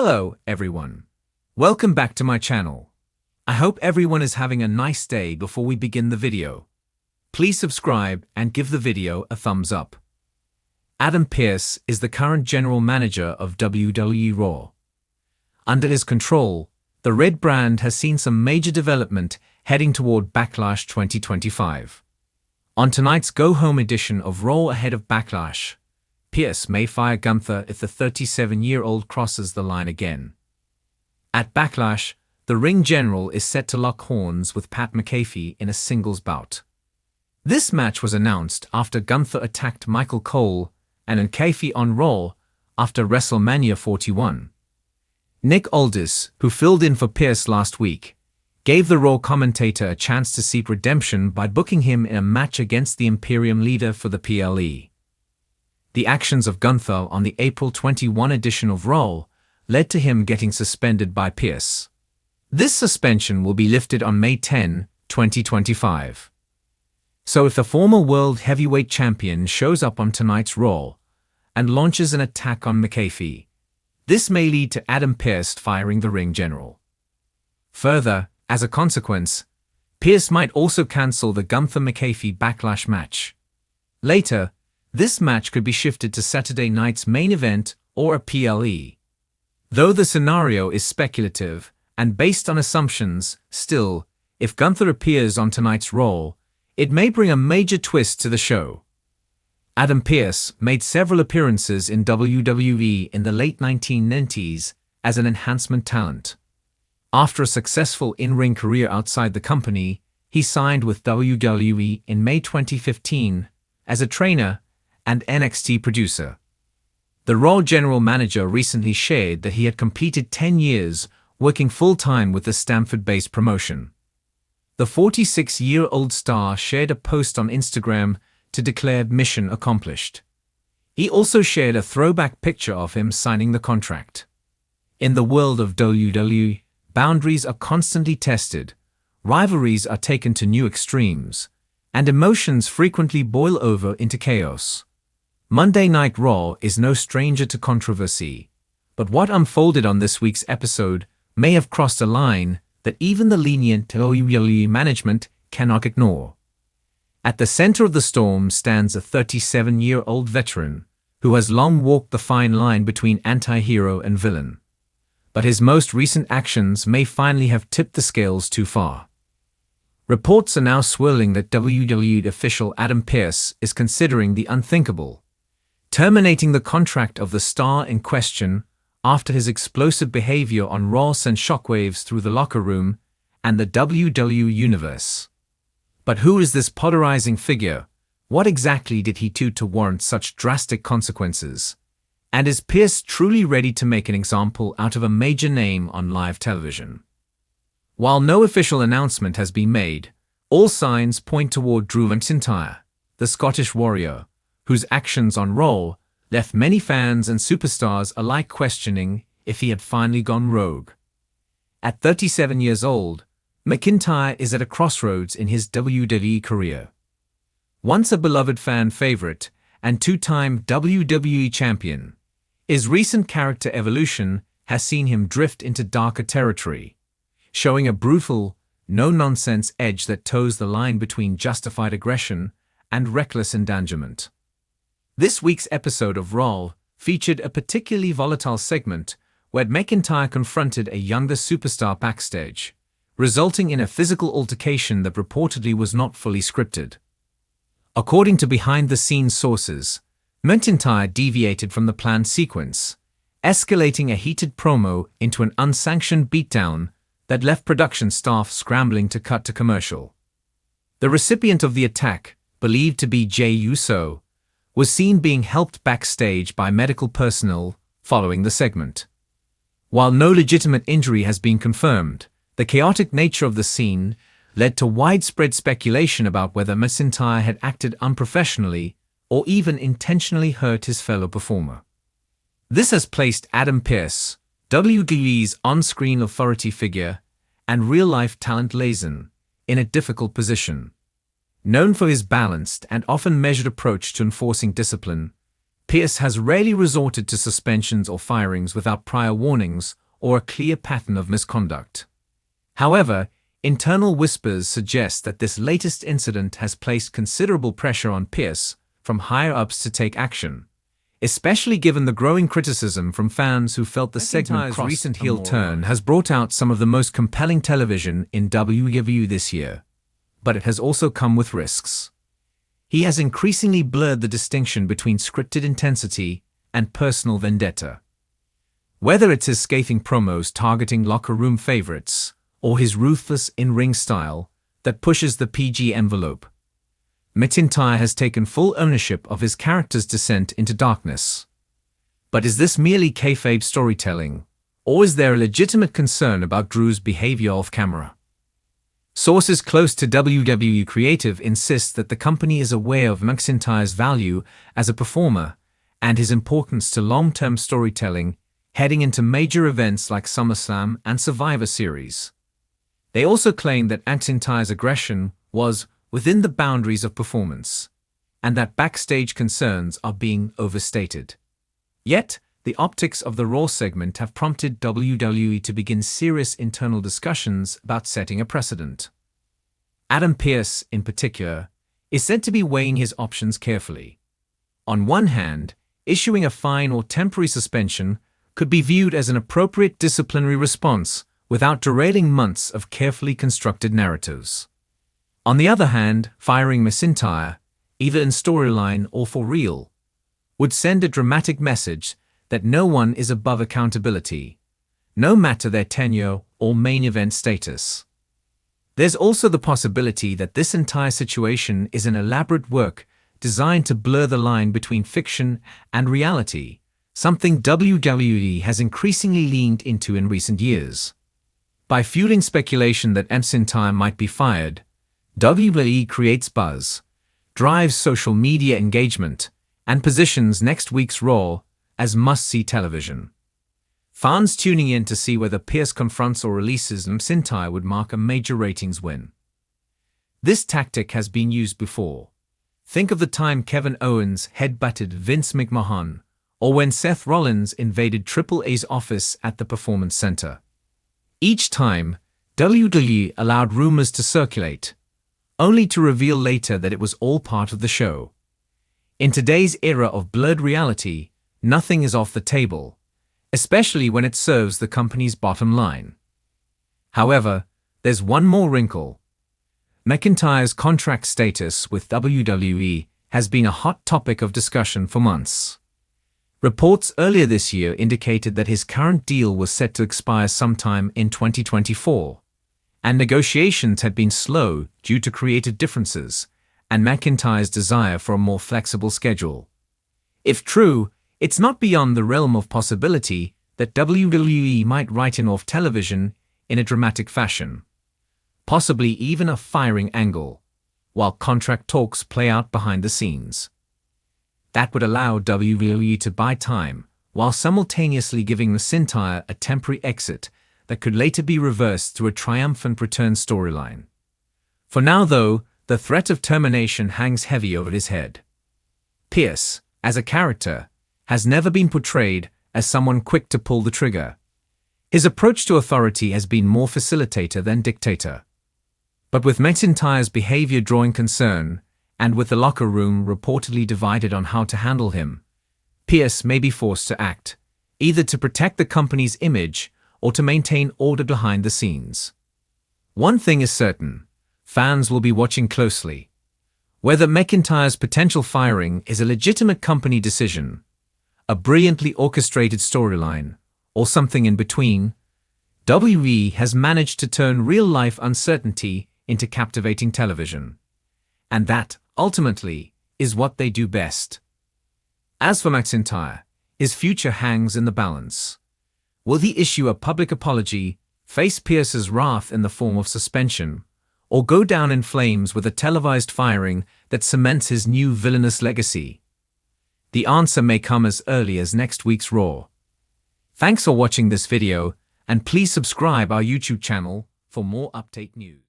Hello, everyone. Welcome back to my channel. I hope everyone is having a nice day. Before we begin the video, please subscribe and give the video a thumbs up. Adam Pearce is the current general manager of WWE Raw. Under his control, the Red brand has seen some major development heading toward Backlash 2025. On tonight's go-home edition of Raw ahead of Backlash, Pearce may fire Gunther if the 37-year-old crosses the line again. At Backlash, the ring general is set to lock horns with Pat McAfee in a singles bout. This match was announced after Gunther attacked Michael Cole and McAfee on Raw after WrestleMania 41. Nick Aldis, who filled in for Pearce last week, gave the Raw commentator a chance to seek redemption by booking him in a match against the Imperium leader for the PLE. The actions of Gunther on the April 21 edition of Raw led to him getting suspended by Pearce. This suspension will be lifted on May 10, 2025. So if the former World Heavyweight Champion shows up on tonight's Raw and launches an attack on McAfee, this may lead to Adam Pearce firing the ring general. Further, as a consequence, Pearce might also cancel the Gunther-McAfee Backlash match. Later, this match could be shifted to Saturday night's main event or a PLE. Though the scenario is speculative and based on assumptions, still, if Gunther appears on tonight's Raw, it may bring a major twist to the show. Adam Pearce made several appearances in WWE in the late 1990s as an enhancement talent. After a successful in-ring career outside the company, he signed with WWE in May 2015 as a trainer and NXT producer. The Raw general manager recently shared that he had completed 10 years working full-time with the Stamford-based promotion. The 46-year-old star shared a post on Instagram to declare mission accomplished. He also shared a throwback picture of him signing the contract. In the world of WWE, boundaries are constantly tested, rivalries are taken to new extremes, and emotions frequently boil over into chaos. Monday Night Raw is no stranger to controversy, but what unfolded on this week's episode may have crossed a line that even the lenient WWE management cannot ignore. At the center of the storm stands a 37-year-old veteran who has long walked the fine line between anti-hero and villain. But his most recent actions may finally have tipped the scales too far. Reports are now swirling that WWE official Adam Pearce is considering the unthinkable, terminating the contract of the star in question after his explosive behavior on Raw sent shockwaves through the locker room and the WWE universe. But who is this polarizing figure? What exactly did he do to warrant such drastic consequences? And is Pearce truly ready to make an example out of a major name on live television? While no official announcement has been made, all signs point toward Drew McIntyre, the Scottish warrior, whose actions on Raw left many fans and superstars alike questioning if he had finally gone rogue. At 37 years old, McIntyre is at a crossroads in his WWE career. Once a beloved fan favorite and two-time WWE champion, his recent character evolution has seen him drift into darker territory, showing a brutal, no-nonsense edge that toes the line between justified aggression and reckless endangerment. This week's episode of Raw featured a particularly volatile segment where McIntyre confronted a younger superstar backstage, resulting in a physical altercation that reportedly was not fully scripted. According to behind-the-scenes sources, McIntyre deviated from the planned sequence, escalating a heated promo into an unsanctioned beatdown that left production staff scrambling to cut to commercial. The recipient of the attack, believed to be Jey Uso, was seen being helped backstage by medical personnel following the segment. While no legitimate injury has been confirmed, the chaotic nature of the scene led to widespread speculation about whether McIntyre had acted unprofessionally or even intentionally hurt his fellow performer. This has placed Adam Pearce, WWE's on-screen authority figure and real-life talent liaison, in a difficult position. Known for his balanced and often measured approach to enforcing discipline, Pearce has rarely resorted to suspensions or firings without prior warnings or a clear pattern of misconduct. However, internal whispers suggest that this latest incident has placed considerable pressure on Pearce from higher-ups to take action, especially given the growing criticism from fans who felt the segment's recent heel turn has brought out some of the most compelling television in WWE this year. But it has also come with risks. He has increasingly blurred the distinction between scripted intensity and personal vendetta. Whether it's his scathing promos targeting locker room favorites, or his ruthless in-ring style that pushes the PG envelope, McIntyre has taken full ownership of his character's descent into darkness. But is this merely kayfabe storytelling, or is there a legitimate concern about Drew's behavior off-camera? Sources close to WWE Creative insist that the company is aware of McIntyre's value as a performer and his importance to long-term storytelling heading into major events like SummerSlam and Survivor Series. They also claim that McIntyre's aggression was within the boundaries of performance, and that backstage concerns are being overstated. Yet, the optics of the Raw segment have prompted WWE to begin serious internal discussions about setting a precedent. Adam Pearce, in particular, is said to be weighing his options carefully. On one hand, issuing a fine or temporary suspension could be viewed as an appropriate disciplinary response without derailing months of carefully constructed narratives. On the other hand, firing McIntyre, either in storyline or for real, would send a dramatic message that no one is above accountability, no matter their tenure or main event status. There's also the possibility that this entire situation is an elaborate work designed to blur the line between fiction and reality, something WWE has increasingly leaned into in recent years. By fueling speculation that McIntyre might be fired, WWE creates buzz, drives social media engagement, and positions next week's Raw as must-see television. Fans tuning in to see whether Pearce confronts or releases McIntyre would mark a major ratings win. This tactic has been used before. Think of the time Kevin Owens headbutted Vince McMahon, or when Seth Rollins invaded Triple A's office at the Performance Center. Each time, WWE allowed rumors to circulate, only to reveal later that it was all part of the show. In today's era of blurred reality, nothing is off the table, especially when it serves the company's bottom line. However, there's one more wrinkle. McIntyre's contract status with WWE has been a hot topic of discussion for months. Reports earlier this year indicated that his current deal was set to expire sometime in 2024, and negotiations had been slow due to creative differences and McIntyre's desire for a more flexible schedule. If true, it's not beyond the realm of possibility that WWE might write him off television in a dramatic fashion, possibly even a firing angle, while contract talks play out behind the scenes. That would allow WWE to buy time, while simultaneously giving McIntyre a temporary exit that could later be reversed through a triumphant return storyline. For now, though, the threat of termination hangs heavy over his head. Pearce, as a character, has never been portrayed as someone quick to pull the trigger. His approach to authority has been more facilitator than dictator. But with McIntyre's behavior drawing concern, and with the locker room reportedly divided on how to handle him, Pearce may be forced to act, either to protect the company's image or to maintain order behind the scenes. One thing is certain, fans will be watching closely. Whether McIntyre's potential firing is a legitimate company decision, a brilliantly orchestrated storyline, or something in between, WWE has managed to turn real-life uncertainty into captivating television. And that, ultimately, is what they do best. As for McIntyre, his future hangs in the balance. Will he issue a public apology, face Pearce's wrath in the form of suspension, or go down in flames with a televised firing that cements his new villainous legacy? The answer may come as early as next week's Raw. Thanks for watching this video, and please subscribe our YouTube channel for more update news.